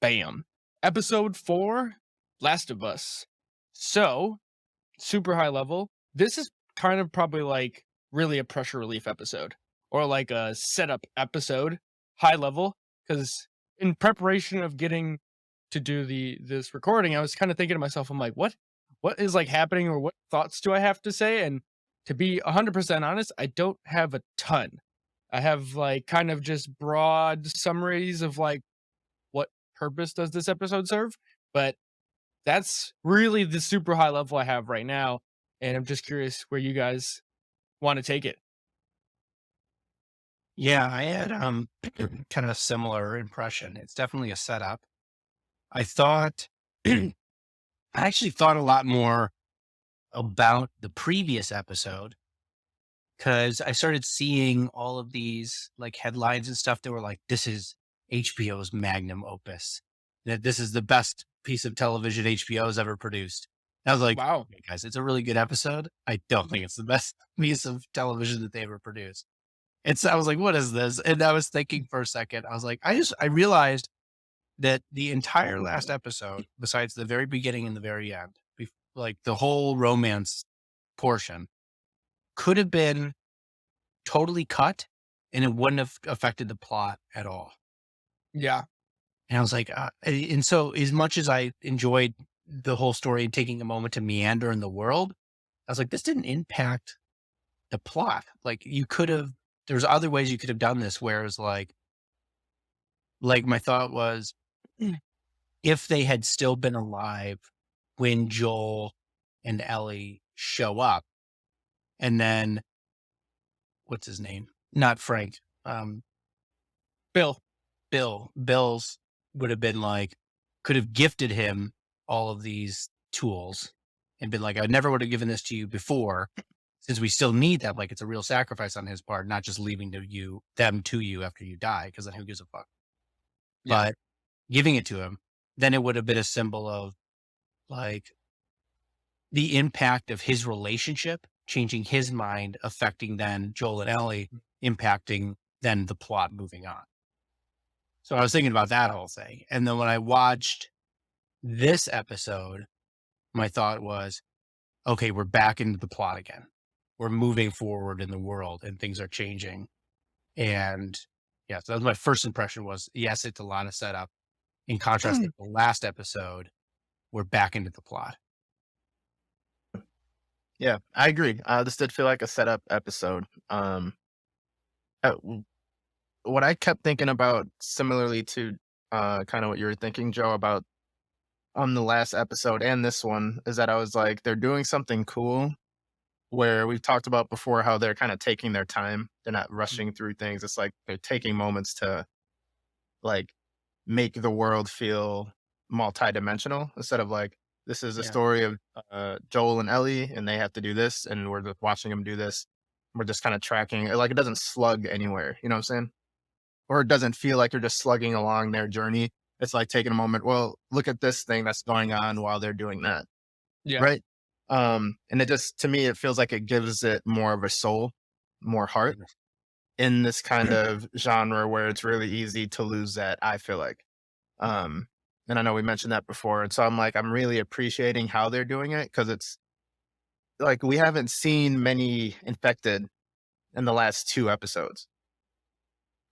Bam. Episode 4, Last of Us. So, super high level. This is kind of probably like really a pressure relief episode or like a setup episode, high level. Because in preparation of getting to do this recording, I was kind of thinking to myself, I'm like, what is like happening or what thoughts do I have to say? And to be 100% honest, I don't have a ton. I have like kind of just broad summaries of like what purpose does this episode serve, but that's really the super high level I have right now, and I'm just curious where you guys want to take it. Yeah, I had kind of similar impression. It's definitely a setup. I thought I actually thought a lot more about the previous episode because I started seeing all of these like headlines and stuff that were like, this is HBO's magnum opus. That this is the best piece of television HBO's ever produced. And I was like, Wow. okay, guys, it's a really good episode. I don't think it's the best piece of television that they ever produced. And so I was like, what is this? And I was thinking for a second, I was like, I realized that the entire last episode, besides the very beginning and the very end, like the whole romance portion, could have been totally cut and it wouldn't have affected the plot at all. Yeah. And I was like, and so as much as I enjoyed the whole story and taking a moment to meander in the world, I was like, this didn't impact the plot. Like you could have, there's other ways you could have done this. Whereas like my thought was, if they had still been alive when Joel and Ellie show up, and then what's his name? Not Frank. Bill. Bill's would have been like, could have gifted him all of these tools and been like, I never would have given this to you before, since we still need that. Like, it's a real sacrifice on his part, not just leaving them to you after you die, because then who gives a fuck? Yeah. But giving it to him, then it would have been a symbol of like the impact of his relationship, changing his mind, affecting then Joel and Ellie, impacting then the plot moving on. So I was thinking about that whole thing. And then when I watched this episode, my thought was, okay, we're back into the plot again. We're moving forward in the world and things are changing. And yeah, so that was my first impression was, yes, it's a lot of setup. In contrast to the last episode, we're back into the plot. Yeah, I agree. This did feel like a setup episode. Uh, w- what I kept thinking about, similarly to kind of what you were thinking, Joe, about on the last episode and this one, is that I was like, they're doing something cool where we've talked about before how they're kind of taking their time. They're not rushing through things. It's like they're taking moments to like make the world feel multidimensional instead of like, this is a Yeah. story of Joel and Ellie, and they have to do this, and we're just watching them do this. We're just kind of tracking it. Like, it doesn't slug anywhere. You know what I'm saying? Or it doesn't feel like they're just slugging along their journey. It's like taking a moment. Well, look at this thing that's going on while they're doing that. Yeah. Right. And it just, to me, it feels like it gives it more of a soul, more heart in this kind of genre where it's really easy to lose that, I feel like. And I know we mentioned that before. And so I'm like, I'm really appreciating how they're doing it because it's like we haven't seen many infected in the last 2 episodes,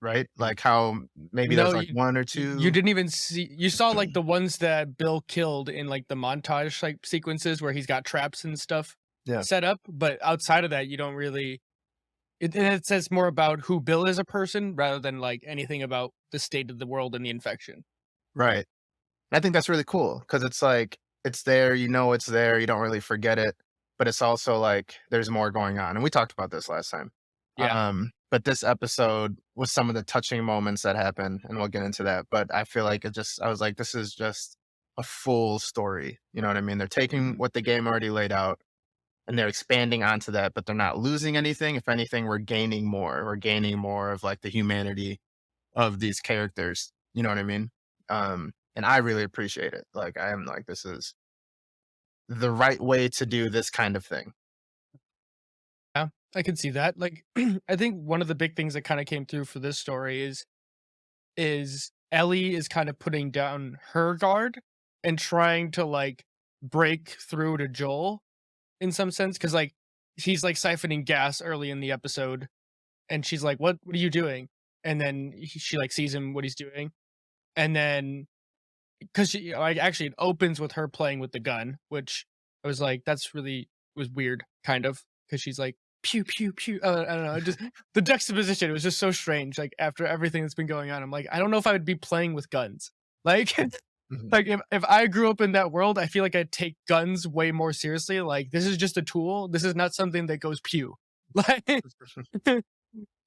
right? Like how maybe No, there's like 1 or you 2. didn't even see. You saw like the ones that Bill killed in like the montage like sequences where he's got traps and stuff Yeah. set up, but outside of that, you don't really. It says more about who Bill is a person rather than like anything about the state of the world and the infection. Right. And I think that's really cool because it's like it's there, you know it's there, you don't really forget it, but it's also like there's more going on. And we talked about this last time. Yeah. But this episode was some of the touching moments that happened, and we'll get into that. But I feel like I was like, this is just a full story. You know what I mean? They're taking what the game already laid out and they're expanding onto that, but they're not losing anything. If anything, we're gaining more. We're gaining more of like the humanity of these characters. You know what I mean? And I really appreciate it. Like I am like, this is the right way to do this kind of thing. Yeah, I can see that. Like, I think one of the big things that kind of came through for this story is Ellie is kind of putting down her guard and trying to like break through to Joel in some sense, because like he's like siphoning gas early in the episode, and she's like, "What are you doing?" And then she like sees him what he's doing, and then because she like actually it opens with her playing with the gun, which I was like, that's really was weird, kind of, because she's like pew pew pew. I don't know, it just the juxtaposition was just so strange. Like after everything that's been going on, I'm like, I don't know if I would be playing with guns. Like, Mhm. like if I grew up in that world, I feel like I'd take guns way more seriously. Like this is just a tool. This is not something that goes pew. Like,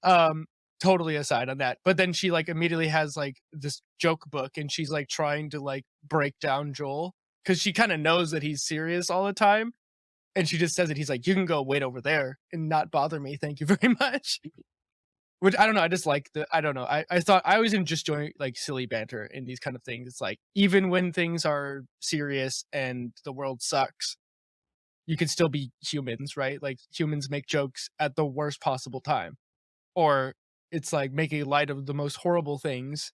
um, totally aside on that. But then she like immediately has like this joke book, and she's like trying to like break down Joel because she kind of knows that he's serious all the time. And she just says it. He's like, "You can go wait over there and not bother me. Thank you very much." Which I don't know. I just like I don't know. I thought I always just enjoy like silly banter in these kind of things. It's like even when things are serious and the world sucks, you can still be humans, right? Like humans make jokes at the worst possible time. Or it's like making light of the most horrible things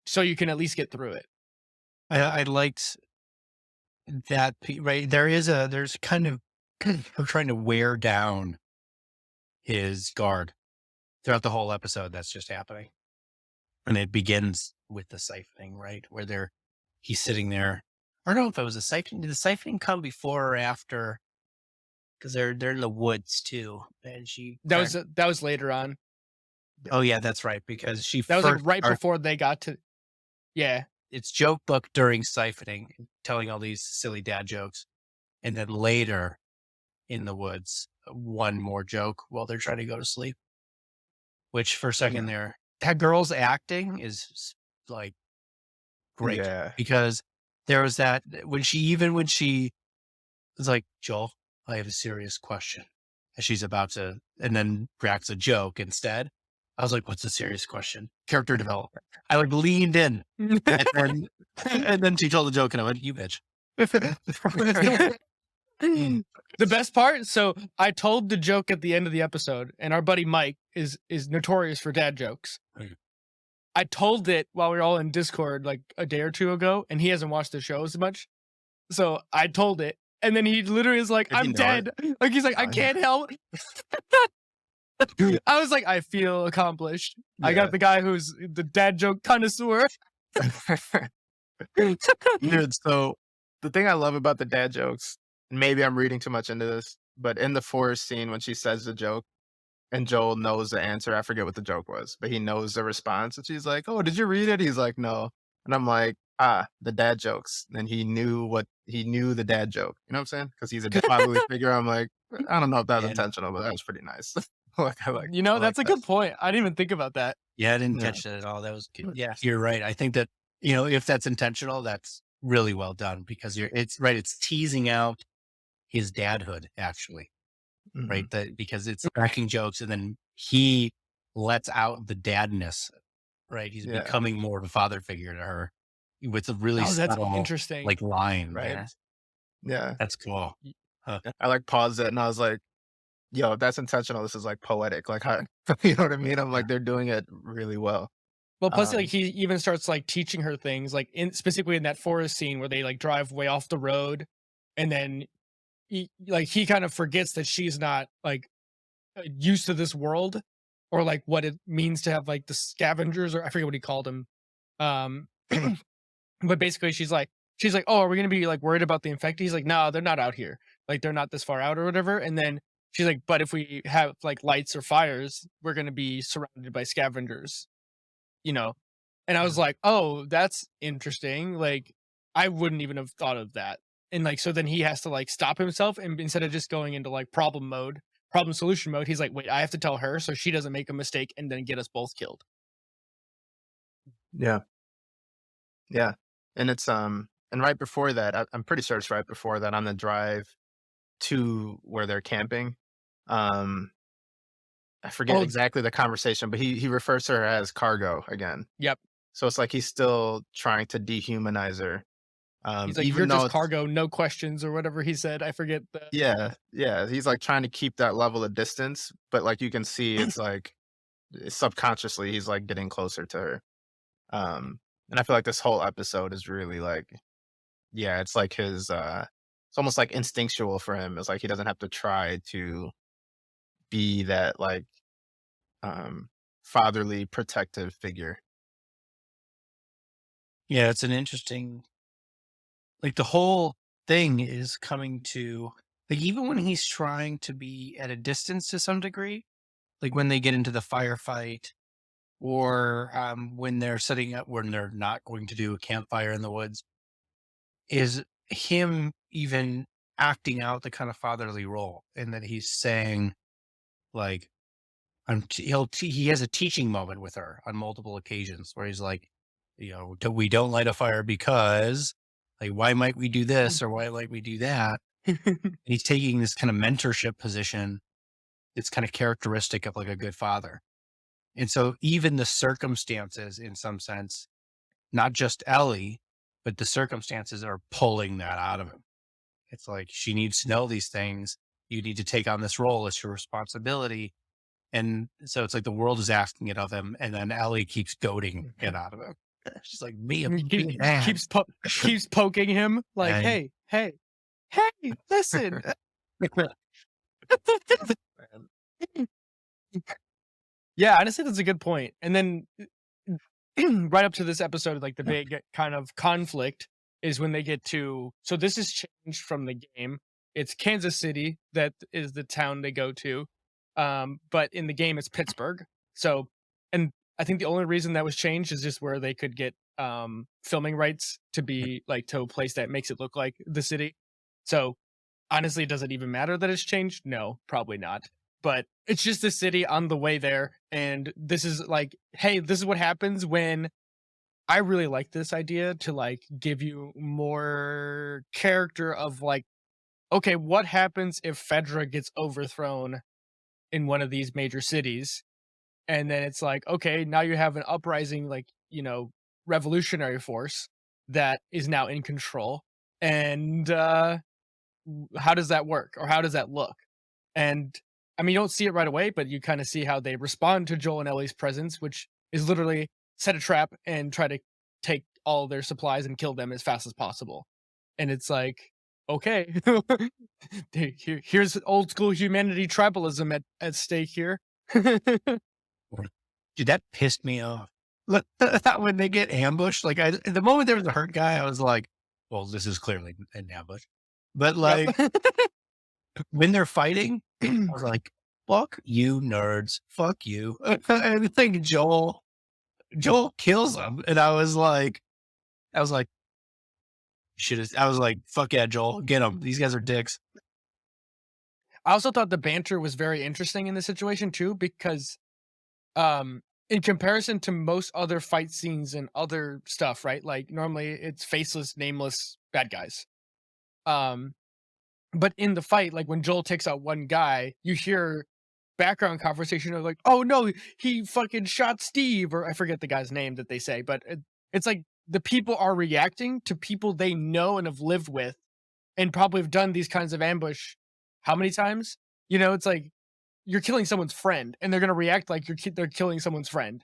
so you can at least get through it. I liked that, right? There's kind of I'm trying to wear down his guard throughout the whole episode. That's just happening. And it begins with the siphoning, right? Where he's sitting there. I don't know if it was a siphoning. Did the siphoning come before or after? Because they're in the woods too. And That was later on. oh yeah, that's right. Because she That was like first right starts- before they got to yeah. it's joke book during siphoning, telling all these silly dad jokes. And then later in the woods, one more joke while they're trying to go to sleep. Which for a second there, that girl's acting is like great. Yeah. Because there was that when she was like, "Joel, I have a serious question." And she's about to, and then cracks a joke instead. I was like, "What's the serious question?" Character development. I like leaned in, and then she told the joke, and I went, "You bitch." The best part, so I told the joke at the end of the episode, and our buddy Mike is notorious for dad jokes. Okay. I told it while we were all in Discord like a day or two ago, and he hasn't watched the show as much. So I told it, and then he literally is like, Did he "I'm know dead." Like he's like, "I can't help." I was like, I feel accomplished. I got the guy who's the dad joke connoisseur. Dude, so the thing I love about the dad jokes, maybe I'm reading too much into this, but in the forest scene when she says the joke and Joel knows the answer, I forget what the joke was, but he knows the response, and she's like, "Oh, did you read it?" He's like, "No." And I'm like, the dad jokes. And he knew the dad joke. You know what I'm saying? Because he's a fatherly figure. I'm like, I don't know if that was Yeah. intentional, but that was pretty nice. I That's like a that. good point. I didn't even think about that. Yeah, I didn't Yeah. catch that at all. That was good. Yeah, you're right. I think that, if that's intentional, that's really well done because it's teasing out his dadhood actually, Mhm. right? Because it's cracking jokes and then he lets out the dadness, right? He's Yeah. becoming more of a father figure to her with a really Oh, that's subtle interesting. like line, Right. right? Yeah. That's cool. I like paused it and I was like, yo, if that's intentional, this is like poetic. Like, how, you know what I mean? I'm like, they're doing it really well. Well, plus, Um, like he even starts like teaching her things, like specifically in that forest scene where they like drive way off the road, and then he kind of forgets that she's not like used to this world, or like what it means to have like the scavengers, or I forget what he called them. But basically, she's like, "Oh, are we gonna be like worried about the infected?" He's like, "No, they're not out here. Like they're not this far out or whatever." And then she's like, "But if we have like lights or fires, we're gonna be surrounded by scavengers." And I was like, "Oh, that's interesting." Like I wouldn't even have thought of that. And like so then he has to like stop himself, and instead of just going into like problem solution mode, he's like, "Wait, I have to tell her so she doesn't make a mistake and then get us both killed." yeah. Yeah. And it's, and right before that, I'm pretty sure it's right before that on the drive to where they're camping. I forget Oh, exactly the conversation, but he refers to her as cargo again. yep. So it's like he's still trying to dehumanize her. He's like, Even "You're though just it's- cargo, no questions," or whatever he said. I forget the yeah. He's like trying to keep that level of distance, but like you can see, it's like subconsciously he's like getting closer to her. And I feel like this whole episode is really like, yeah, it's like his it's almost like instinctual for him. It's like he doesn't have to try to be that like um fatherly protective figure. Yeah, it's an interesting, like the whole thing is coming to, like, even when he's trying to be at a distance to some degree, like when they get into the firefight or when they're setting up, when they're not going to do a campfire in the woods, is him even acting out the kind of fatherly role, and that he's saying like, he has a teaching moment with her on multiple occasions where he's like, we don't light a fire because, like, why might we do this or why might we do that? And he's taking this kind of mentorship position. It's kind of characteristic of like a good father. And so even the circumstances, in some sense, not just Ellie, but the circumstances are pulling that out of him. It's like, she needs to know these things. You need to take on this role. It's your responsibility. And so it's like the world is asking it of him, and then Ellie keeps goading it out of him. She's like, me, I'm being mad. keeps poking him like, And- hey, listen. Yeah, honestly, that's a good point. And then right up to this episode, like the big kind of conflict is when they get to. So this is changed from the game. It's Kansas City that is the town they go to, but in the game it's Pittsburgh. So, and I think the only reason that was changed is just where they could get filming rights to be like to a place that makes it look like the city. So honestly, does it even matter that it's changed? No, probably not. But it's just the city on the way there. And this is like, hey, this is what happens when I really like this idea to like give you more character of like, okay, what happens if FEDRA gets overthrown in one of these major cities? And then it's like, okay, now you have an uprising, like, revolutionary force that is now in control. And how does that work, or how does that look? And I mean, you don't see it right away, but you kind of see how they respond to Joel and Ellie's presence, which is literally set a trap and try to take all their supplies and kill them as fast as possible. And it's like, okay, here's old school humanity tribalism at stake here. Dude, that pissed me off. Look, when they get ambushed, like, the moment there was a hurt guy, I was like, well, this is clearly an ambush. But like, when they're fighting, I was like, fuck you, nerds. Fuck you. And I think Joel kills them. And I was like, I was like, fuck yeah, Joel, get them. These guys are dicks. I also thought the banter was very interesting in this situation too, because in comparison to most other fight scenes and other stuff, right? Like normally it's faceless, nameless bad guys. But in the fight, like when Joel takes out one guy, you hear background conversation of like, oh no, he fucking shot Steve, or I forget the guy's name that they say, but it's like the people are reacting to people they know and have lived with and probably have done these kinds of ambush how many times? It's like you're killing someone's friend and they're going to react like they're killing someone's friend.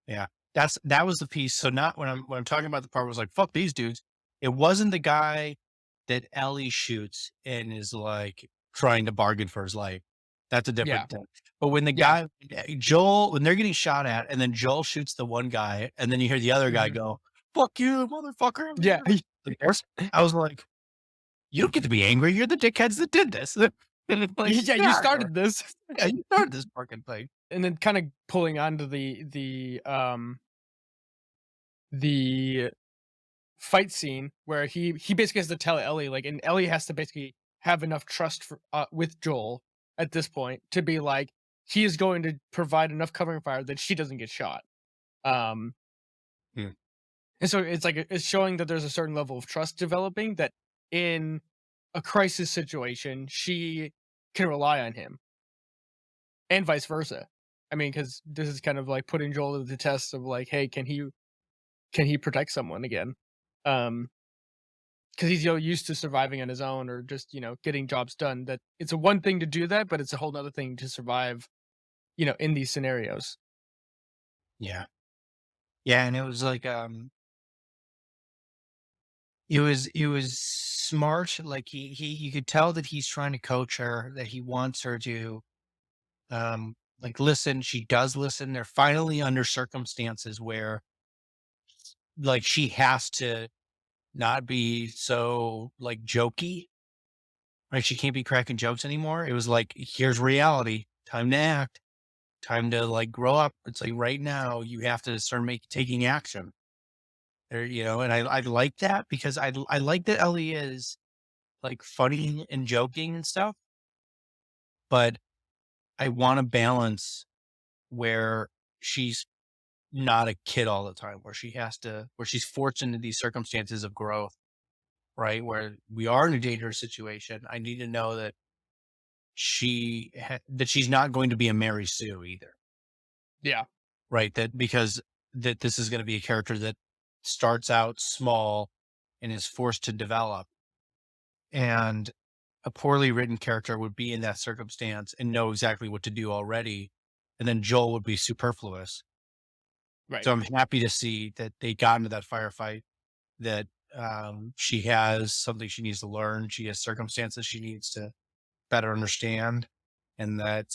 Yeah. That was the piece. So not when I'm talking about the part where I was like, fuck these dudes. It wasn't the guy that Ellie shoots and is like trying to bargain for his life. That's a different thing. But when the guy, Joel, when they're getting shot at, and then Joel shoots the one guy, and then you hear the other guy go, fuck you, motherfucker. Yeah. I was like, you don't get to be angry. You're the dickheads that did this. Like, yeah, you started this. Yeah, you started this fucking thing. And then kind of pulling onto the fight scene where he basically has to tell Ellie, like, and Ellie has to basically have enough trust with Joel at this point to be like, he is going to provide enough covering fire that she doesn't get shot. And so it's like it's showing that there's a certain level of trust developing, that in a crisis situation she can rely on him, and vice versa. I mean, because this is kind of like putting Joel to the test of like, hey, can he protect someone again? Because he's used to surviving on his own, or just getting jobs done. That it's a one thing to do that, but it's a whole other thing to survive in these scenarios. Yeah. Yeah, and it was like it was smart. Like he you could tell that he's trying to coach her, that he wants her to like listen. She does listen. They're finally under circumstances where like she has to not be so like jokey. Right? She can't be cracking jokes anymore. It was like, here's reality. Time to act. Time to like grow up. It's like right now you have to start taking action. There, and I like that because I like that Ellie is like funny and joking and stuff, but I want a balance where she's not a kid all the time, where she's forced into these circumstances of growth, right? Where we are in a dangerous situation. I need to know that that she's not going to be a Mary Sue either, Yeah. right? That because that this is going to be a character that starts out small and is forced to develop, and a poorly written character would be in that circumstance and know exactly what to do already, and then Joel would be superfluous. Right. So I'm happy to see that they got into that firefight, that she has something she needs to learn. She has circumstances she needs to better understand, and that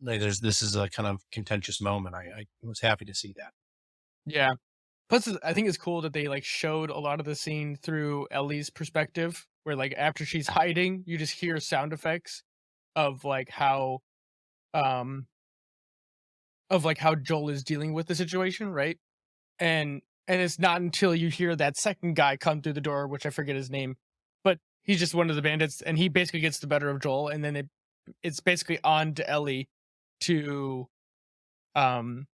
like this is a kind of contentious moment. I was happy to see that. Yeah. Plus, I think it's cool that they like showed a lot of the scene through Ellie's perspective, where like after she's hiding, you just hear sound effects of like um how Joel is dealing with the situation, right? And it's not until you hear that second guy come through the door, which I forget his name, but he's just one of the bandits, and he basically gets the better of Joel, and then it's basically on to Ellie to um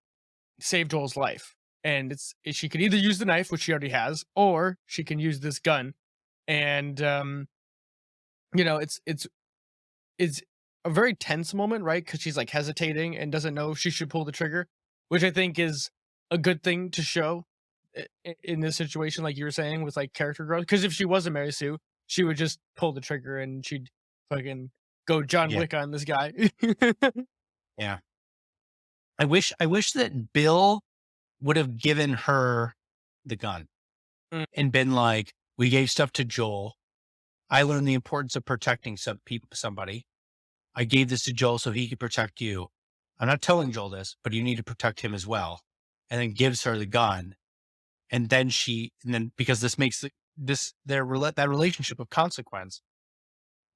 save Joel's life. And she could either use the knife, which she already has, or she can use this gun. And it's a very tense moment, right? Because she's like hesitating and doesn't know if she should pull the trigger, which I think is a good thing to show in this situation, like you were saying, with like character growth. Because if she was a Mary Sue, she would just pull the trigger and she'd fucking go John Yeah, Wick on this guy. yeah. I wish that Bill would have given her the gun Mm, and been like, "We gave stuff to Joel. I learned the importance of protecting somebody. I gave this to Joel so he could protect you. I'm not telling Joel this, but you need to protect him as well." And then gives her the gun, and then because this makes that relationship of consequence,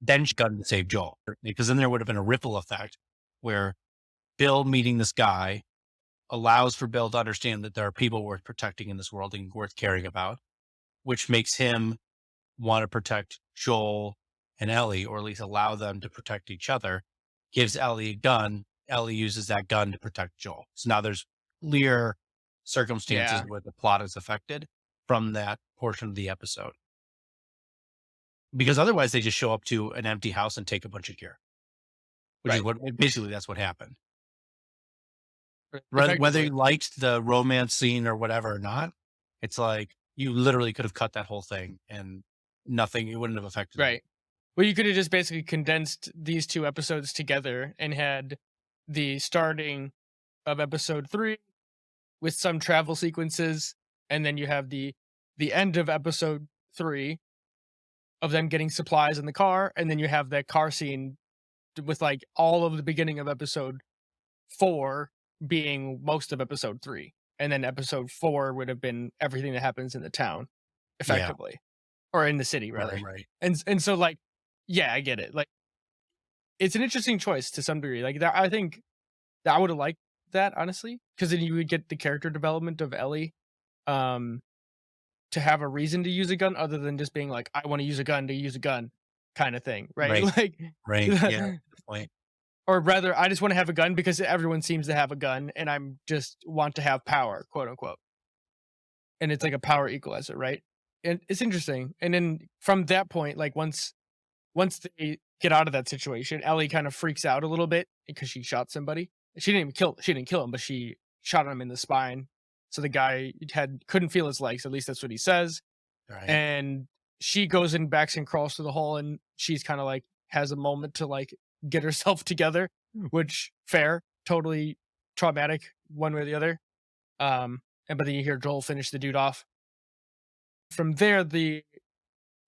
then she got to save Joel, because then there would have been a ripple effect where Bill meeting this guy allows for Bill to understand that there are people worth protecting in this world and worth caring about, which makes him want to protect Joel and Ellie, or at least allow them to protect each other, gives Ellie a gun. Ellie uses that gun to protect Joel. So now there's clear circumstances yeah, where the plot is affected from that portion of the episode. Because otherwise they just show up to an empty house and take a bunch of gear, which is right. what basically that's what happened. Whether Effectively. you liked the romance scene or whatever or not, it's like you literally could have cut that whole thing and nothing, it wouldn't have affected it. Right. Well, you could have just basically condensed these two episodes together and had the starting of episode 3 with some travel sequences, and then you have the end of episode 3 of them getting supplies in the car, and then you have that car scene with like all of the beginning of episode 4 being most of episode 3. And then episode 4 would have been everything that happens in the town, Yeah. effectively. Or in the city rather. Right. And so like, yeah, I get it. Like it's an interesting choice to some degree. Like that I think that I would have liked that honestly, because then you would get the character development of Ellie um to have a reason to use a gun other than just being like, I want to use a gun to use a gun kind of thing, right? Right. Like Right. Yeah. Good point. or rather, I just want to have a gun because everyone seems to have a gun and I'm just want to have power, quote unquote. And it's like a power equalizer, right? And it's interesting. And then from that point, like once they get out of that situation, Ellie kind of freaks out a little bit because she shot somebody. She didn't kill him, but she shot him in the spine. So the guy couldn't feel his legs, at least that's what he says. Right. And she goes and backs and crawls through the hole, and she's kind of like has a moment to like get herself together, which fair, totally traumatic one way or the other. but then you hear Joel finish the dude off. From there, the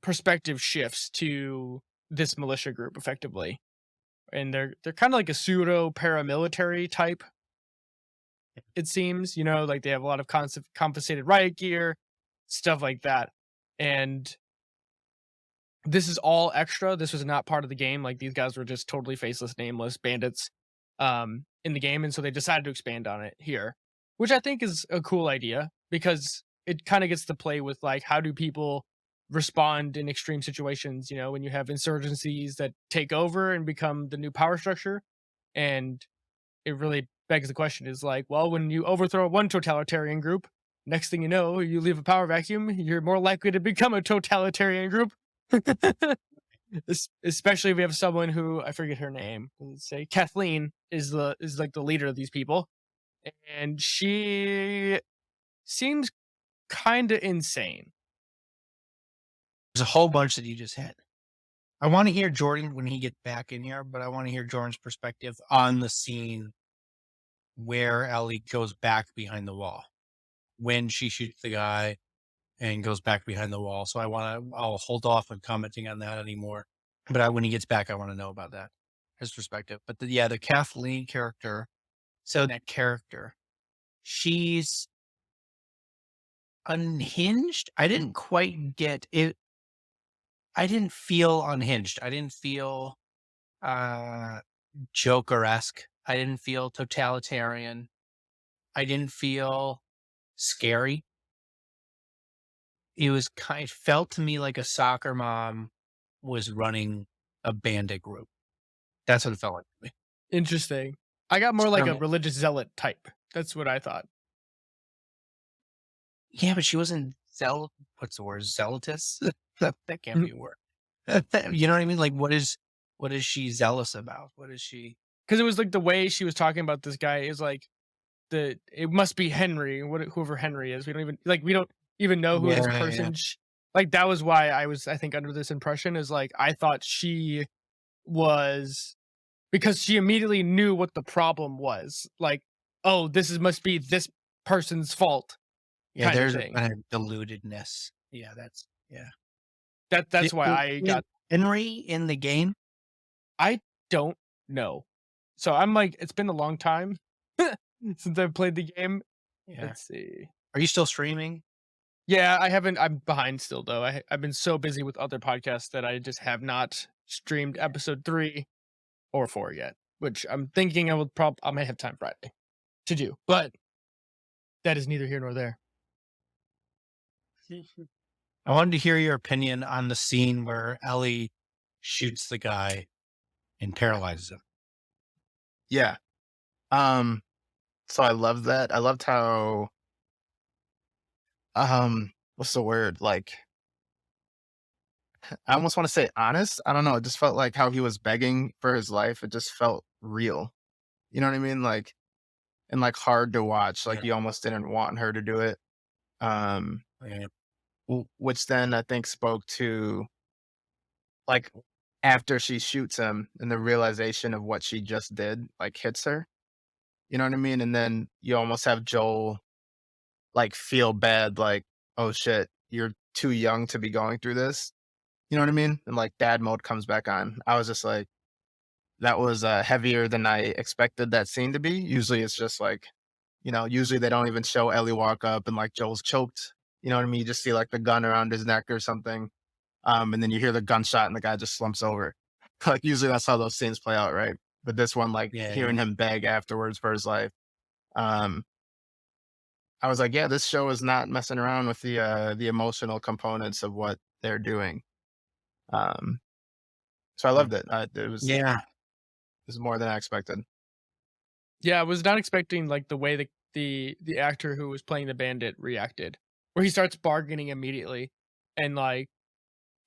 perspective shifts to this militia group effectively, and they're kind of like a pseudo paramilitary type. It seems, like they have a lot of compensated riot gear, stuff like that, and this is all extra. This was not part of the game. Like, these guys were just totally faceless, nameless bandits in the game, and so they decided to expand on it here, which I think is a cool idea because it kind of gets to play with, like, how do people respond in extreme situations, when you have insurgencies that take over and become the new power structure. And it really begs the question is like, well, when you overthrow one totalitarian group, next thing you know, you leave a power vacuum, you're more likely to become a totalitarian group. Especially if we have someone who, I forget her name, let's say Kathleen is like the leader of these people, and she seems kind of insane. There's a whole bunch that you just hit. I want to hear Jordan when he gets back in here, but I want to hear Jordan's perspective on the scene where Ellie goes back behind the wall when she shoots the guy and goes back behind the wall. So I'll hold off on commenting on that anymore. But when he gets back, I want to know about that, his perspective. But the Kathleen character. So that character, she's unhinged. I didn't quite get it. I didn't feel unhinged. I didn't feel Joker-esque. I didn't feel totalitarian. I didn't feel scary. It felt to me like a soccer mom was running a bandit group. That's what it felt like to me. Interesting. I got more like a religious zealot type. That's what I thought. Yeah, but she wasn't what's the word? Zealotous? that can't be a word. You know what I mean? Like, what is she zealous about? What is she? Because it was like the way she was talking about this guy is like it must be Henry, whoever Henry is. We don't even know who this person. Yeah. Like, that was why I think under this impression is like I thought she was, because she immediately knew what the problem was. Like, oh, must be this person's fault. Yeah, there's a kind of deludedness. Yeah, that's why I got Henry in the game. I don't know. So I'm like, it's been a long time since I've played the game. Yeah. Let's see. Are you still streaming? Yeah, I haven't. I'm behind still though. I've been so busy with other podcasts that I just have not streamed episode 3 or 4 yet, which I'm thinking I might have time Friday to do, but that is neither here nor there. I wanted to hear your opinion on the scene where Ellie shoots the guy and paralyzes him. Yeah. So I love that. I loved how what's the word? Like, I almost want to say honest. I don't know. It just felt like how he was begging for his life. It just felt real. You know what I mean? Like, and like hard to watch. Like, you almost didn't want her to do it. Which then I think spoke to, like, after she shoots him and the realization of what she just did, like, hits her. You know what I mean? And then you almost have Joel, like, feel bad, like, oh shit, you're too young to be going through this. You know what I mean? And like dad mode comes back on. I was just like, that was heavier than I expected that scene to be. Usually it's just like, usually they don't even show Ellie walk up and like Joel's choked. You know what I mean? You just see like the gun around his neck or something. And then you hear the gunshot and the guy just slumps over. Like, usually that's how those scenes play out, right? But this one, like, hearing him beg afterwards for his life. I was like, yeah, this show is not messing around with the emotional components of what they're doing. So I loved it. It was more than I expected. Yeah, I was not expecting like the way the actor who was playing the bandit reacted, where he starts bargaining immediately, and like,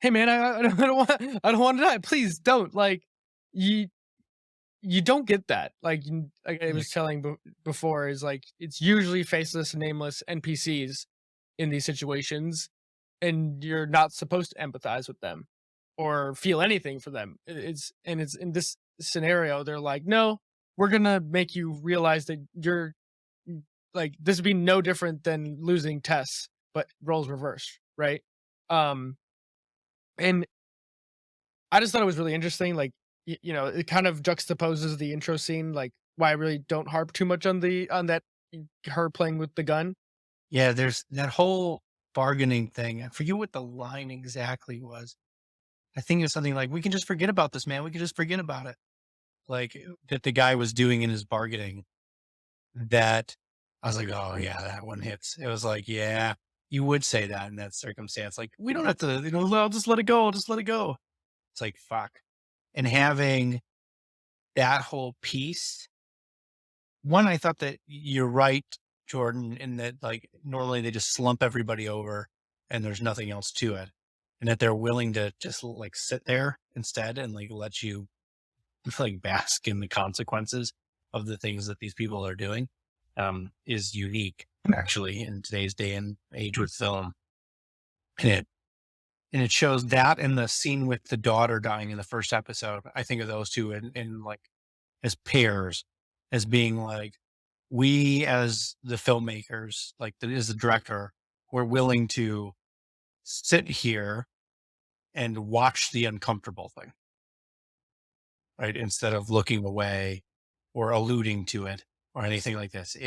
hey man, I don't want to die. Please don't. Like, you don't get that. Like I was telling before, is like it's usually faceless, nameless NPCs in these situations, and you're not supposed to empathize with them or feel anything for them. It's in this scenario, they're like, no, we're gonna make you realize that like this would be no different than losing Tess, but roles reversed, right? Um, and I just thought it was really interesting. Like, you know, it kind of juxtaposes the intro scene. Like, why I really don't harp too much on that her playing with the gun. Yeah, there's that whole bargaining thing. I forget what the line exactly was. I think it was something like, "We can just forget about this, man. We can just forget about it." Like that the guy was doing in his bargaining. That I was like, "Oh yeah, that one hits." It was like, yeah, you would say that in that circumstance. Like, we don't have to, I'll just let it go. I'll just let it go. It's like, fuck. And having that whole piece, one, I thought that you're right, Jordan, in that like normally they just slump everybody over and there's nothing else to it. And that they're willing to just like sit there instead and like let you like bask in the consequences of the things that these people are doing, is unique actually in today's day and age with film. And it shows that in the scene with the daughter dying in the first episode. I think of those two in like as pairs, as being like, we as the filmmakers, like as the director, we're willing to sit here and watch the uncomfortable thing, right? Instead of looking away or alluding to it or anything like this.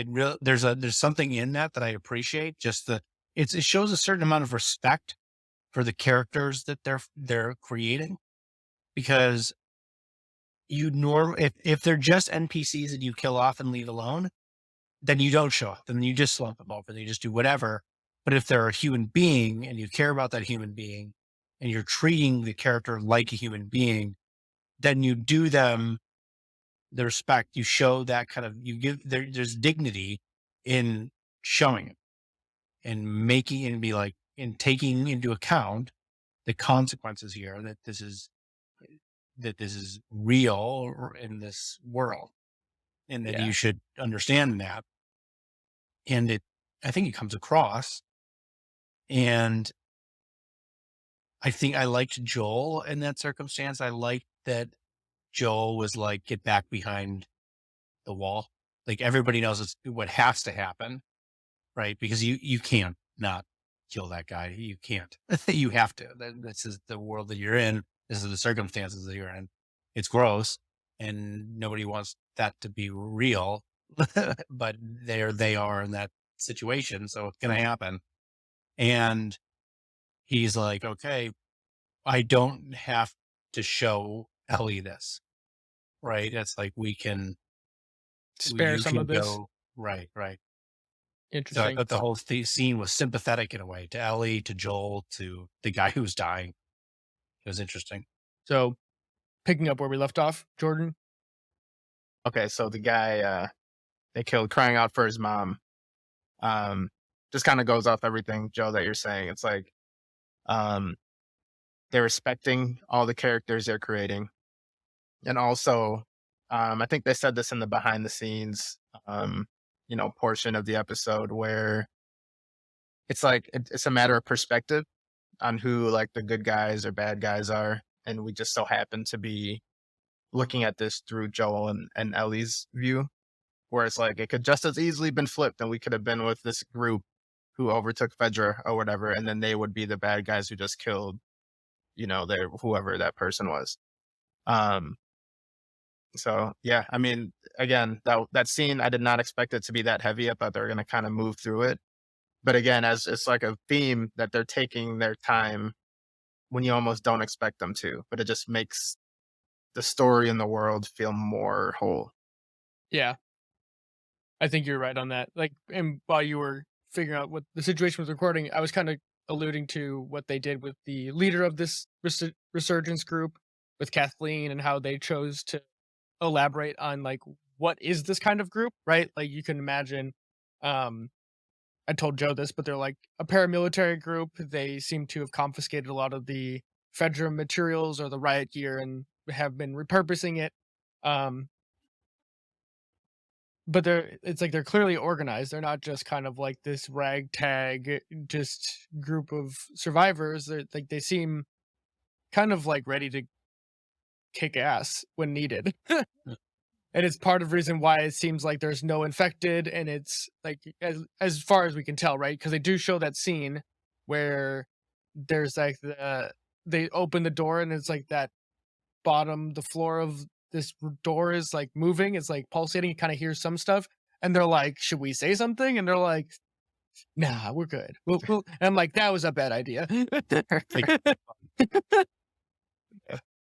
There's something in that I appreciate. Just it shows a certain amount of respect for the characters that they're creating, because if they're just NPCs that you kill off and leave alone, then you don't show up. Then you just slump them over. You just do whatever. But if they're a human being and you care about that human being and you're treating the character like a human being, then you do them the respect. You show that kind of, there's dignity in showing it and making it be like, in taking into account the consequences here, that this is real in this world, and that Yeah. you should understand that. And I think it comes across. And I think I liked Joel in that circumstance. I liked that Joel was like, get back behind the wall. Like everybody knows it's what has to happen, right? Because you can't not kill that guy. You can't. You have to. This is the world that you're in. This is the circumstances that you're in. It's gross, and nobody wants that to be real. But they are in that situation, so it's gonna happen. And he's like, okay, I don't have to show Ellie this, right? It's like Spare you some can of this. go right, right. So I Interesting. thought the whole scene was sympathetic in a way to Ellie, to Joel, to the guy who was dying. It was interesting. So, picking up where we left off, Jordan. Okay, so the guy they killed crying out for his mom. Just kind of goes off everything, Joe, that you're saying. It's like um, they're respecting all the characters they're creating, and also I think they said this in the behind the scenes, portion of the episode where it's like it's a matter of perspective on who like the good guys or bad guys are, and we just so happen to be looking at this through Joel and Ellie's view, where it's like it could just as easily been flipped, and we could have been with this group who overtook FEDRA or whatever, and then they would be the bad guys who just killed, their whoever that person was. Um, so yeah, I mean, again, that scene, I did not expect it to be that heavy. I thought they were gonna kind of move through it, but again, as it's like a theme that they're taking their time when you almost don't expect them to, but it just makes the story and the world feel more whole. Yeah, I think you're right on that. Like, and while you were figuring out what the situation was recording, I was kind of alluding to what they did with the leader of this resurgence group, with Kathleen, and how they chose to elaborate on like what is this kind of group, right? Like you can imagine. I told Joe this, but they're like a paramilitary group. They seem to have confiscated a lot of the FEDRA materials or the riot gear and have been repurposing it. Um, but it's like they're clearly organized. They're not just kind of like this ragtag just group of survivors. They're like they seem kind of like ready to kick ass when needed. And it's part of the reason why it seems like there's no infected, and it's like as far as we can tell, right? Because they do show that scene where there's like they open the door and it's like that the floor of this door is like moving, it's like pulsating. You kind of hear some stuff, and they're like, "Should we say something?" And they're like, "Nah, we're good." And I'm like, "That was a bad idea."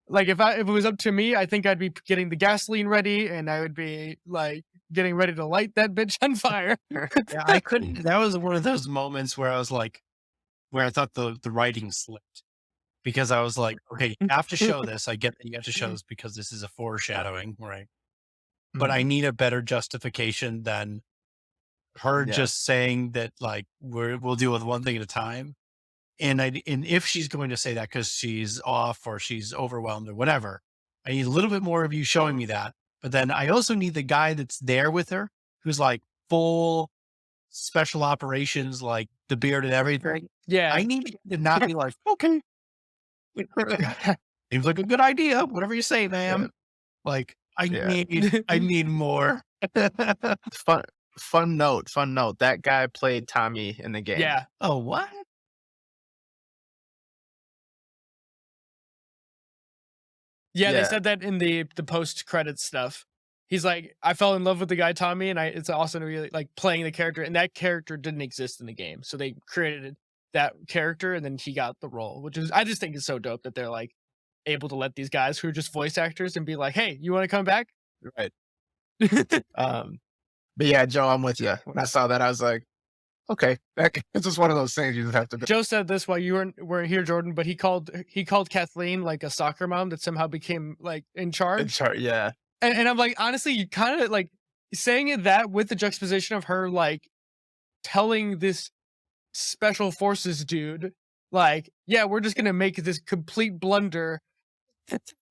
Like if it was up to me, I think I'd be getting the gasoline ready, and I would be like getting ready to light that bitch on fire. Yeah, I couldn't. That was one of those moments where I was like, where I thought the writing slipped, because I was like, okay, you have to show this. I get that you have to show this because this is a foreshadowing, right? But I need a better justification than her Yeah. just saying that, like, we'll deal with one thing at a time. And if she's going to say that because she's off or she's overwhelmed or whatever, I need a little bit more of you showing me that. But then I also need the guy that's there with her, who's like full special operations, like the beard and everything. Yeah. I need to not be like, okay, seems like a good idea. Whatever you say, ma'am. Yeah. Like I Yeah. need more. Fun note. That guy played Tommy in the game. Yeah. Oh, what? Yeah, they Yeah. said that in the post credits stuff. He's like, I fell in love with the guy Tommy, and it's awesome to be like playing the character, and that character didn't exist in the game, so they created that character, and then he got the role, which is, I just think is so dope that they're like able to let these guys who are just voice actors and be like, hey, you want to come back? Right. But yeah, Joe, I'm with you. When I saw that, I was like, okay, it's just one of those things you just have to do. Joe said this while you weren't here, Jordan, but he called Kathleen like a soccer mom that somehow became like in charge. Yeah. And I'm like, honestly, you kind of like saying it that with the juxtaposition of her like telling this special forces dude, like, yeah, we're just gonna make this complete blunder.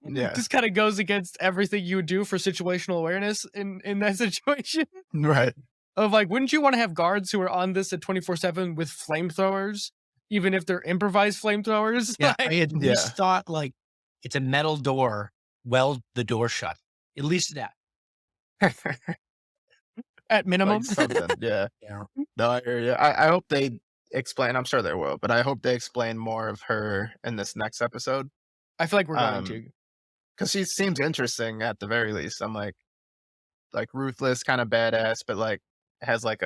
Yeah. This kind of goes against everything you would do for situational awareness in that situation. Right. Of like, wouldn't you want to have guards who are on this at 24/7 with flamethrowers, even if they're improvised flamethrowers? Yeah, Like, I at least thought like it's a metal door, weld the door shut. At least that. at minimum. Like something. Yeah. Yeah. No, I hear you. I hope they explain. I'm sure they will, but I hope they explain more of her in this next episode. I feel like we're going to. Because she seems interesting at the very least. I'm like ruthless, kind of badass, but like has like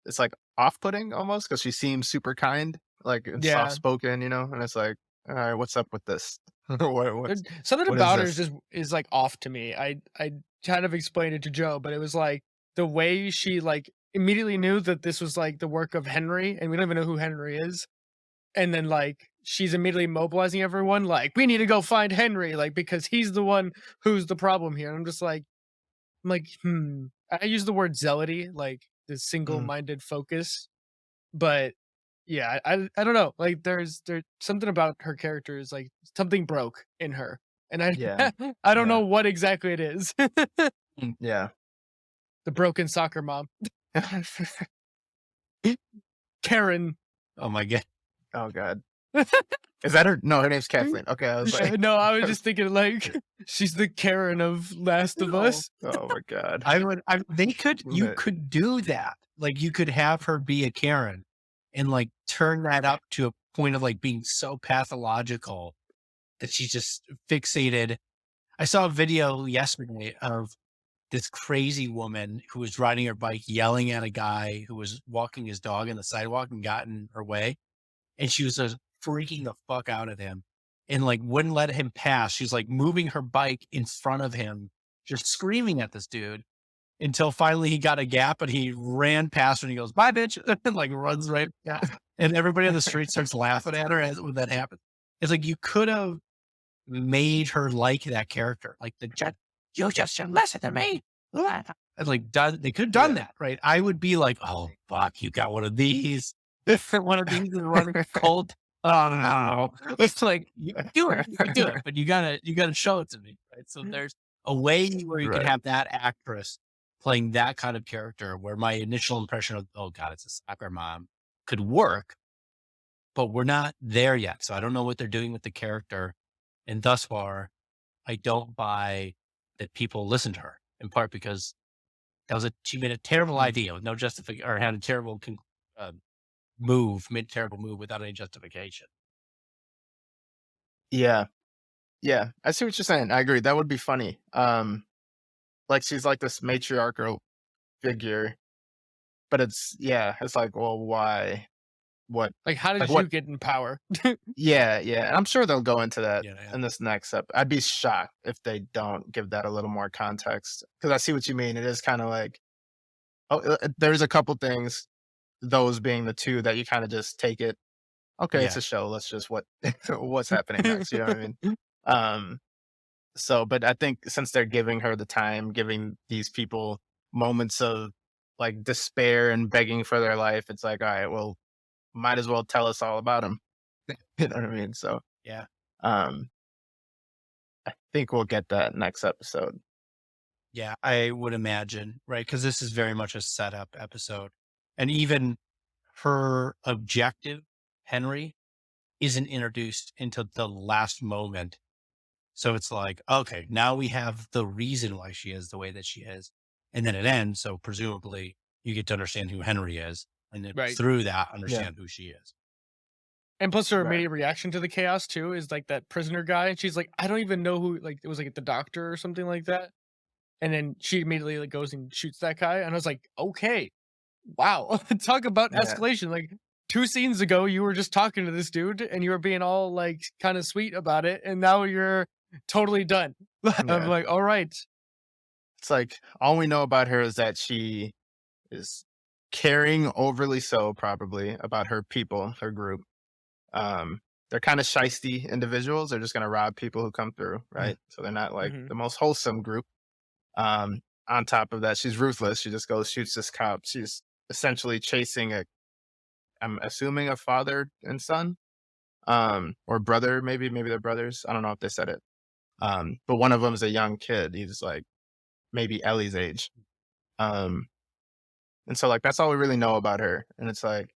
it's like off-putting almost because she seems super kind, like and Yeah. soft-spoken, and it's like, all right, what's up with this? What Something what is about her this? is like off to me. I kind of explained it to Joe, but it was like the way she like immediately knew that this was like the work of Henry, and we don't even know who Henry is. And then like she's immediately mobilizing everyone, like, we need to go find Henry, like, because he's the one who's the problem here. And I'm like, I use the word zealoty, like the single-minded focus, but yeah, I don't know. Like there's something about her character is like something broke in her. And Yeah. I don't Yeah. know what exactly it is. Yeah. The broken soccer mom. Karen. Oh my god. Oh God. Is that her? No, her name's Kathleen. Okay, I was like, No, I was just thinking like she's the Karen of Last of Us. oh my God. You could do that. Like you could have her be a Karen and like turn that up to a point of like being so pathological that she's just fixated. I saw a video yesterday of this crazy woman who was riding her bike, yelling at a guy who was walking his dog on the sidewalk and got in her way. And she was just freaking the fuck out at him and like wouldn't let him pass. She's like moving her bike in front of him, just screaming at this dude until finally he got a gap and he ran past her and he goes, bye, bitch. And like runs right. Yeah. And everybody on the street starts laughing at her when that happened. It's like you could have made her like that character. Like you just should listen to me. And like they could have done that, right? I would be like, oh fuck, you got one of these. One of these is running cold. Oh no. It's like you do it, but you gotta show it to me. Right. So there's a way where you could have that actress playing that kind of character where my initial impression of, oh God, it's a soccer mom could work, but we're not there yet. So I don't know what they're doing with the character. And thus far, I don't buy that people listened to her, in part because she made a terrible idea with no justification, or had a terrible made a terrible move without any justification. Yeah. Yeah. I see what you're saying. I agree. That would be funny. Like she's like this matriarchal figure, but it's like, well, why? What? Like, how Like did what? you get in power? Yeah, yeah. And I'm sure they'll go into that Yeah, in this next up. I'd be shocked if they don't give that a little more context because I see what you mean. It is kind of like, oh, there's a couple things, those being the two that you kind of just take it. Okay, it's yeah, a show. Let's just what's happening next. You know what I mean? Um, so, but I think since they're giving her the time, giving these people moments of like despair and begging for their life, it's like, all right, well, might as well tell us all about them. You know what I mean? So, yeah. um, I think we'll get that next episode. Yeah, I would imagine, right? Because this is very much a setup episode. And even her objective, Henry, isn't introduced until the last moment. So it's like, okay, now we have the reason why she is the way that she is. And then it ends. So presumably you get to understand who Henry is. And then Right. through that, Yeah. understand who she is. And plus her Right. immediate reaction to the chaos too is like that prisoner guy, and she's like, I don't even know who, like it was like the doctor or something like that. And then she immediately like goes and shoots that guy, and I was like, okay, wow, talk about Yeah. escalation. Like 2 scenes ago, you were just talking to this dude, and you were being all like kind of sweet about it, and now you're totally done. I'm Yeah. like, all right, It's like all we know about her is that she is caring overly so, probably, about her people, her group. They're kind of shisty individuals. They're just going to rob people who come through, right? So they're not like Mhm. the most wholesome group. On top of that, she's ruthless. She just goes, shoots this cop. She's essentially chasing I'm assuming a father and son, or brother, maybe they're brothers. I don't know if they said it. But one of them is a young kid. He's like maybe Ellie's age. Um, and so like that's all we really know about her. And it's like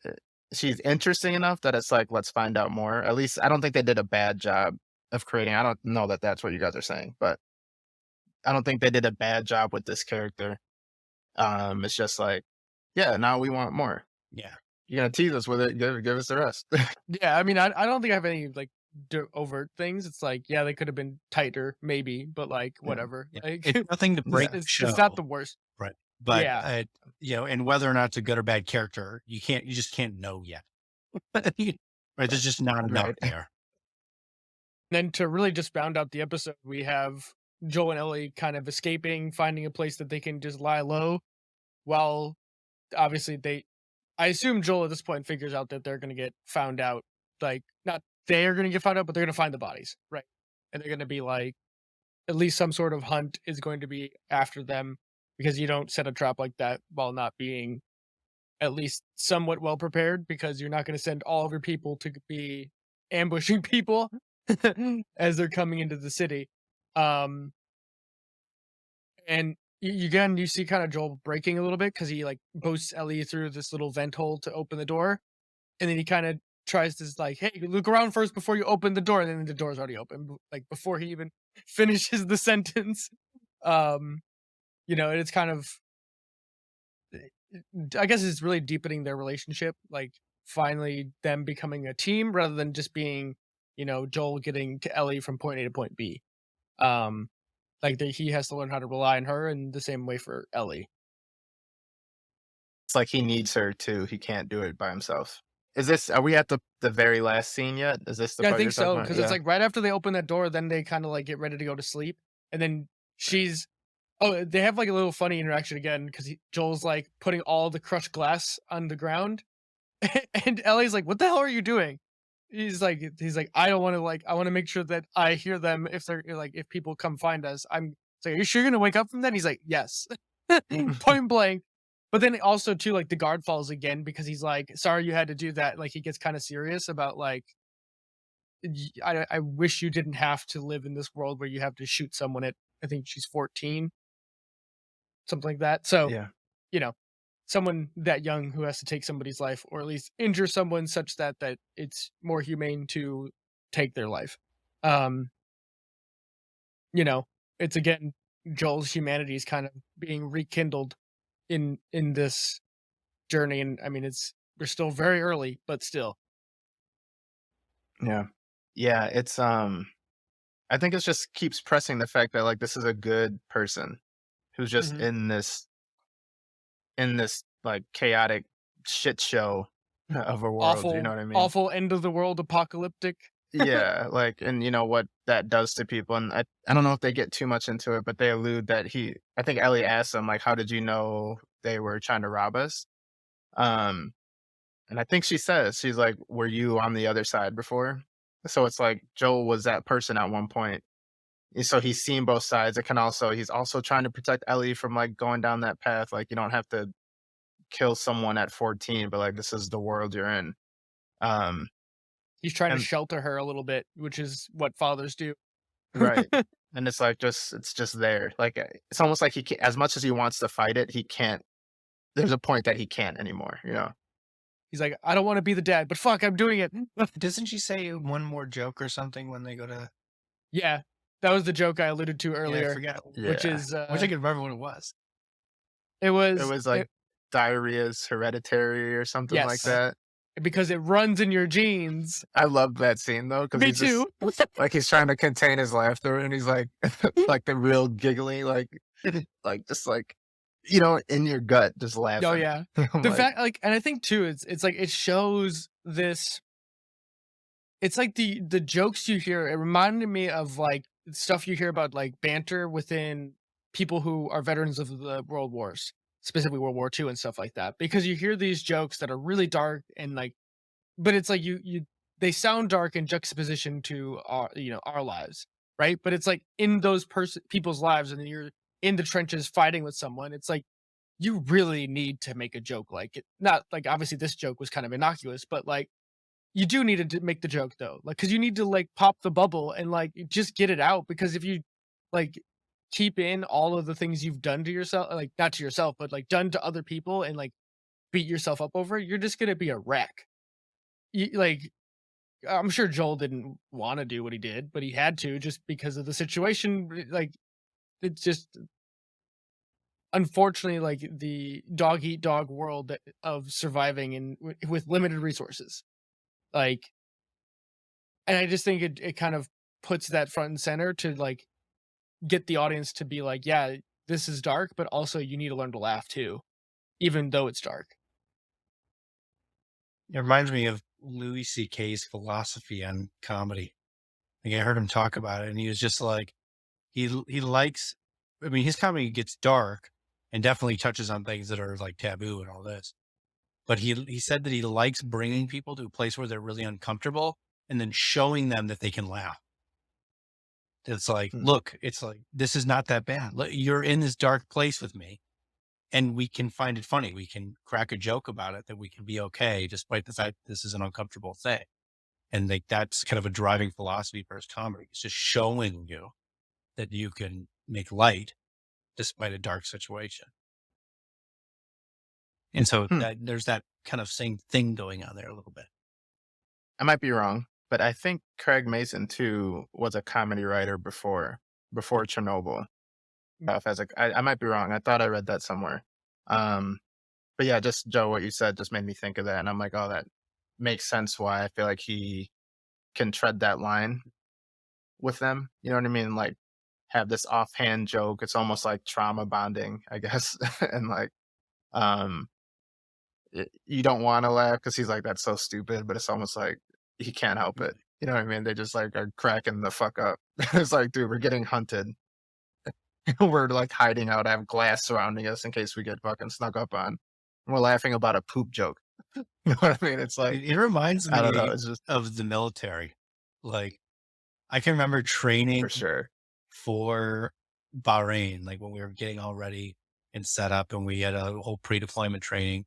uh, she's interesting enough that it's like let's find out more. At least I don't think they did a bad job of creating. I don't know that that's what you guys are saying, but I don't think they did a bad job with this character. It's just like, yeah, now we want more. Yeah. You're gonna tease us with it. Give us the rest. Yeah, I mean, I don't think I have any like overt things. It's like, yeah, they could have been tighter, maybe, but like Yeah. whatever. Yeah. Like, It's nothing to break Yeah. the show. it's not the worst. Right. But, Yeah. and whether or not it's a good or bad character, you just can't know yet. Right. There's just not enough Right. there. Then to really just round out the episode, we have Joel and Ellie kind of escaping, finding a place that they can just lie low, while obviously I assume Joel at this point figures out that they're going to get found out. Like, not they're going to get found out, but they're going to find the bodies, right? And they're going to be like, at least some sort of hunt is going to be after them, because you don't set a trap like that while not being at least somewhat well prepared, because you're not going to send all of your people to be ambushing people as they're coming into the city. Um, and again, you see kind of Joel breaking a little bit because he like boosts Ellie through this little vent hole to open the door, and then he kind of tries to like, hey, look around first before you open the door, and then the door's already open, like before he even finishes the sentence. And it's kind of, I guess it's really deepening their relationship, like finally them becoming a team rather than just being, Joel getting to Ellie from point A to point B. Like he has to learn how to rely on her, and the same way for Ellie. It's like he needs her too. He can't do it by himself. Are we at the very last scene yet? Is this the Yeah, I part you're think talking so, about? because Yeah. it's like right after they open that door, then they kind of like get ready to go to sleep, and then she's they have like a little funny interaction again because Joel's like putting all the crushed glass on the ground, and Ellie's like, "What the hell are you doing?" He's like, I don't want to I want to make sure that I hear them if they're like if people come find us. It's like, are you sure you're gonna wake up from that? He's like, yes, point blank. But then also too, like the guard falls again because he's like, sorry you had to do that. Like he gets kind of serious about like, I wish you didn't have to live in this world where you have to shoot someone at, I think she's 14, something like that. So, Yeah. Someone that young who has to take somebody's life, or at least injure someone such that it's more humane to take their life. Um, you know, it's again Joel's humanity is kind of being rekindled in this journey, and I mean we're still very early, but still. Yeah. Yeah, it's I think it just keeps pressing the fact that like this is a good person who's just Hmm. in this like chaotic shit show of a world, you know Awful, what I mean? awful end of the world apocalyptic. Yeah, like, and you know what that does to people, and I don't know if they get too much into it, but they allude that I think Ellie asked him like, "How did you know they were trying to rob us?" Um, and I think she's like, "Were you on the other side before?" So it's like Joel was that person at one point. So he's seen both sides. He's also trying to protect Ellie from like going down that path. Like you don't have to kill someone at 14, but like this is the world you're in. Um, He's trying to and shelter her a little bit, which is what fathers do. right. And it's like it's just there. Like it's almost like he can't, as much as he wants to fight it, he can't. There's a point that he can't anymore. You know. He's like, I don't want to be the dad, but fuck, I'm doing it. Doesn't she say one more joke or something when they go to? Yeah, that was the joke I alluded to Yeah, I earlier, forget. which Yeah. is Wish I could remember what it was. it It was was like diarrhea's hereditary or something like yes, that. because it runs in your genes. I love that scene though because Me he's just too. like he's trying to contain his laughter and he's like like the real giggly like just like in your gut just laughing. Oh yeah, I'm the like, fact like, and I think too, it's like it shows this. It's like the jokes you hear. It reminded me of like stuff you hear about like banter within people who are veterans of the world wars, specifically World War II and stuff like that. Because you hear these jokes that are really dark and like, but it's like you they sound dark in juxtaposition to our lives, right? But it's like in those people's lives, and you're in the trenches fighting with someone. It's like you really need to make a joke like it. Not like obviously this joke was kind of innocuous, but like you do need to make the joke though, like, because you need to like pop the bubble and like just get it out. Because if you like keep in all of the things you've done to yourself, like not to yourself, but like done to other people, and like beat yourself up over it, you're just gonna be a wreck. Like I'm sure Joel didn't want to do what he did, but he had to just because of the situation. Like it's just unfortunately like the dog eat dog world of surviving and with limited resources. Like, and I just think it kind of puts that front and center to like get the audience to be like, yeah, this is dark, but also you need to learn to laugh too, even though it's dark. It reminds me of Louis C.K.'s philosophy on comedy. Like I heard him talk about it, and he was just like, he likes. I mean, his comedy gets dark and definitely touches on things that are like taboo and all this. But he said that he likes bringing people to a place where they're really uncomfortable and then showing them that they can laugh. It's like, hmm, look, it's like this is not that bad. You're in this dark place with me, and we can find it funny. We can crack a joke about it that we can be okay, despite the fact this is an uncomfortable thing. And like that's kind of a driving philosophy for his comedy. It's just showing you that you can make light despite a dark situation. And so hmm. that there's that kind of same thing going on there a little bit. I might be wrong, but I think Craig Mason too was a comedy writer before Chernobyl. As I might be wrong. I thought I read that somewhere. Um, but yeah, just Joe, what you said just made me think of that, and I'm like, oh, that makes sense. Why I feel like he can tread that line with them. You know what I mean? Like have this offhand joke. It's almost like trauma bonding, I guess, and like um, you don't want to laugh because he's like that's so stupid, but it's almost like he can't help it. You know what I mean? They just like are cracking the fuck up. It's like, dude, we're getting hunted. We're like hiding out. I have glass surrounding us in case we get fucking snuck up on. And we're laughing about a poop joke. You know what I mean? It's like It reminds I don't know. me It's just of the military. Like I can remember for training sure. for Bahrain, like when we were getting all ready and set up and we had a whole pre-deployment training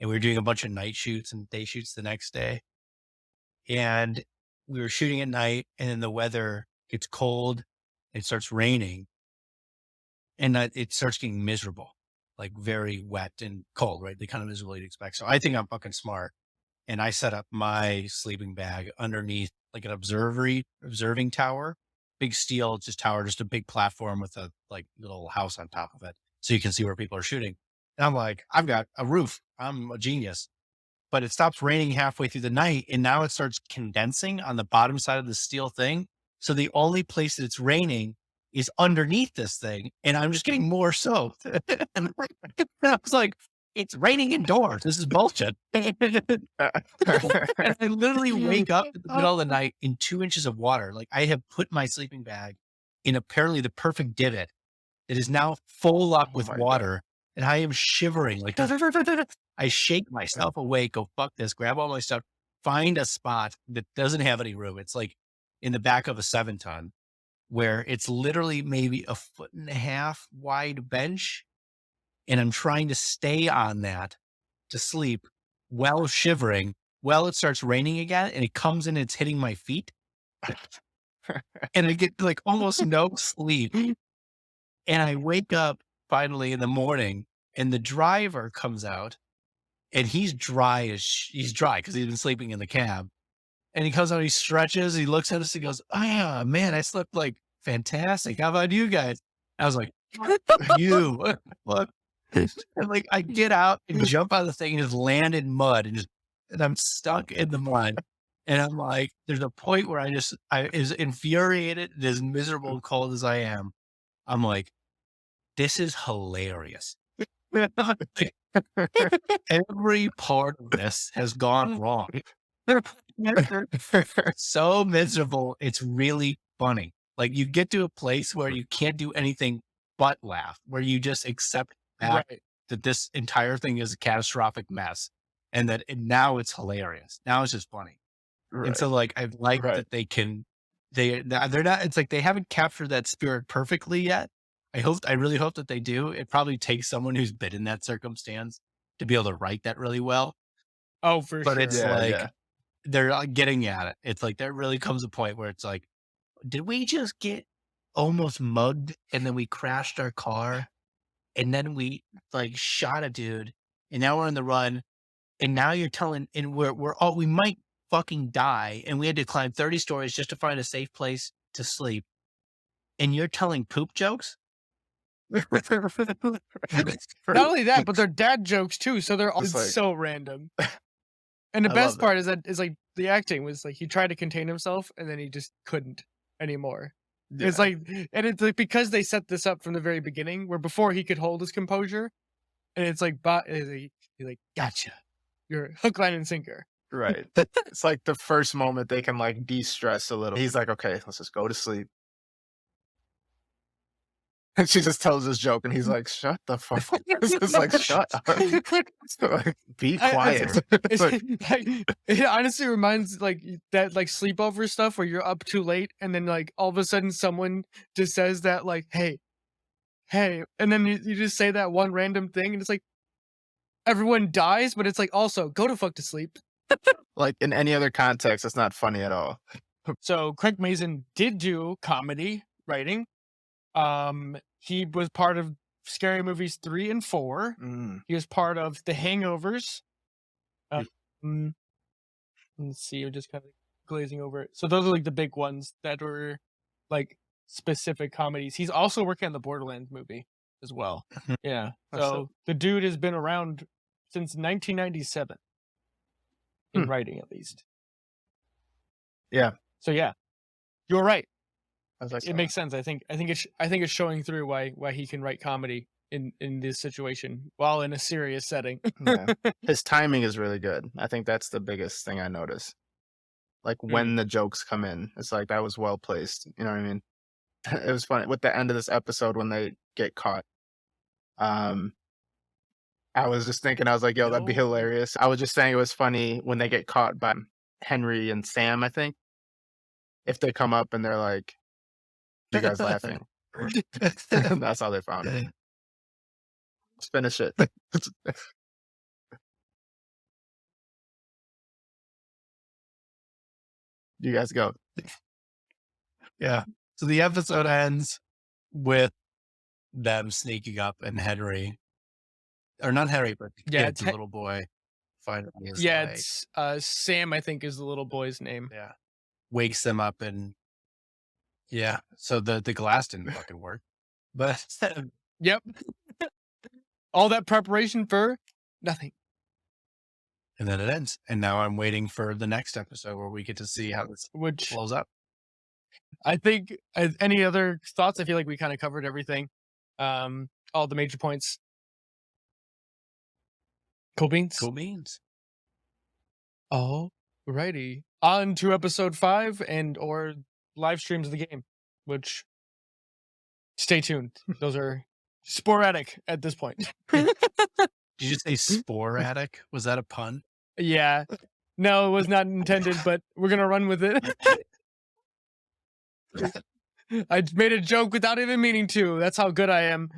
and we were doing a bunch of night shoots and day shoots the next day. And we were shooting at night and then the weather gets cold, it starts raining and it starts getting miserable, like very wet and cold, right? The kind of miserable you'd expect. So I think I'm fucking smart. And I set up my sleeping bag underneath like an observing tower big steel just tower, just a big platform with a like little house on top of it, so you can see where people are shooting. And I'm like, I've got a roof. I'm a genius. But it stops raining halfway through the night, and now it starts condensing on the bottom side of the steel thing. So the only place that it's raining is underneath this thing, and I'm just getting more soaked. And I was like, it's raining indoors. This is bullshit. And I literally wake up in the middle of the night in 2 inches of water. Like I have put my sleeping bag in apparently the perfect divot that is now full up Oh with my water, and I am shivering. Like I shake myself awake, go fuck this, grab all my stuff, find a spot that doesn't have any room. It's like in the back of a 7-ton where it's literally maybe a 1.5 foot wide bench. And I'm trying to stay on that to sleep while shivering. Well, it starts raining again and it comes in and it's hitting my feet. And I get like almost no sleep. And I wake up finally in the morning and the driver comes out and he's dry because he's been sleeping in the cab. And he comes out, he stretches, he looks at us, he goes, "Oh yeah, man, I slept like fantastic. How about you guys?" I was like, "You, what?" And like I get out and jump out of the thing and just land in mud and I'm stuck in the mud. And I'm like, there's a point where I as infuriated and as miserable and cold as I am, I'm like, this is hilarious. Every part of this has gone wrong. So miserable. It's really funny. Like you get to a place where you can't do anything but laugh, where you just accept Right. that this entire thing is a catastrophic mess and now it's hilarious. Now it's just funny. And Right. so like, I like Right. that they're not, it's like they haven't captured that spirit perfectly yet. I really hope that they do. It probably takes someone who's been in that circumstance to be able to write that really well. Oh, for But sure. it's Yeah, like, yeah. they're getting at it. It's like, there really comes a point where it's like, did we just get almost mugged and then we crashed our car and then we like shot a dude and now we're on the run and now you're telling, and we might fucking die and we had to climb 30 stories just to find a safe place to sleep. And you're telling poop jokes? Not only that, but they're dad jokes too. So they're all It's like- so random. And the I best love part is like the acting was like he tried to contain himself and then he just couldn't anymore. It's Yeah. like, and it's like because they set this up from the very beginning, where before he could hold his composure, and it's like, he's like, gotcha, you're hook, line, and sinker. Right. It's like the first moment they can like de-stress a little. He's like, okay, let's just go to sleep. And she just tells this joke and he's like, shut the fuck up. It's just like, shut up. Like, be quiet. It's like, It honestly reminds like that like sleepover stuff where you're up too late and then like all of a sudden someone just says that like hey, and then you just say that one random thing and it's like everyone dies, but it's like also go to fuck to sleep. like in any other context, it's not funny at all. So Craig Mazin did do comedy writing. He was part of Scary Movies 3 and 4. Mm. He was part of The Hangovers. Let's see, I'm just kind of glazing over it. So those are like the big ones that were like specific comedies. He's also working on the Borderlands movie as well. Yeah. So the dude has been around since 1997 in writing, at least. Yeah. So yeah, you're right. I was like, It makes sense. I think it's showing through why he can write comedy in this situation while in a serious setting. yeah. His timing is really good. I think that's the biggest thing I noticed. Like when the jokes come in, it's like that was well placed. You know what I mean? It was funny with the end of this episode when they get caught. I was just thinking, I was like, yo, that'd be hilarious. I was just saying it was funny when they get caught by Henry and Sam, I think. If they come up and they're like, you guys laughing. That's how they found it. Let's finish it. You guys go. Yeah. So the episode ends with them sneaking up and Henry, or not Henry, but Yeah, the little boy finally is like, it's Sam, I think, is the little boy's name. yeah, wakes them up and Yeah. So the glass didn't fucking work. But Yep. All that preparation for nothing. and then it ends. And now I'm waiting for the next episode where we get to see how this Which blows up. I think, any other thoughts? I feel like we kind of covered everything. All the major points. Cool beans. Cool beans. Alrighty. On to episode 5 and or live streams of the game, which stay tuned. Those are sporadic at this point. Did you say sporadic? Was that a pun? Yeah. No, it was not intended, but we're gonna run with it. I made a joke without even meaning to. That's how good I am.